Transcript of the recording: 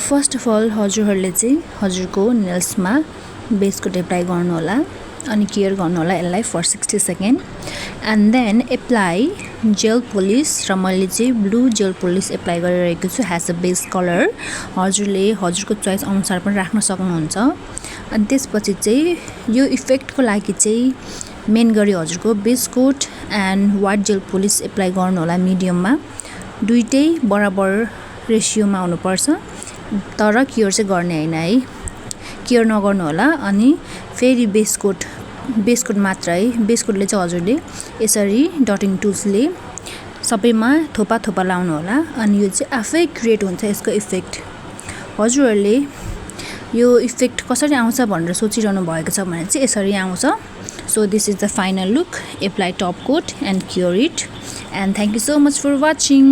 first of all हजुरहरूले चाहिँ हजुरको नेल्समा बेस कोट एप्लाई गर्नु होला अनि केयर गर्नु होला यसलाई for 60 second and then apply gel polish र मैले चाहिँ ब्लू जेल पोलिस एप्लाई गरिरहेको छु ह्याज अ बेस कलर हजुरले हजुरको चोइस अनुसार पनि राख्न सक्नुहुन्छ अनि त्यसपछि चाहिँ यो इफेक्टको लागि चाहिँ मेन गरी हजुरको base coat and white gel polish apply गर्नु होला मिडियममा दुईटै बराबर रेशियोमा हुनुपर्छ तर केयर चाहिँ गर्ने हैन है केयर नगर्नु होला अनि फेरि बेस कोट मात्र है बेस कोटले चाहिँ हजुरले यसरी डटिङ टुल्सले सबैमा थोपा थोपा लाउनु होला अनि यो चाहिँ आफै क्रिएट हुन्छ यसको इफेक्ट हजुरहरूले यो इफेक्ट कसरी आउँछ भनेर सोचिरहनु भएको छ भने चाहिँ यसरी आउँछ so this is the final look apply top coat and cure it and thank you so much for watching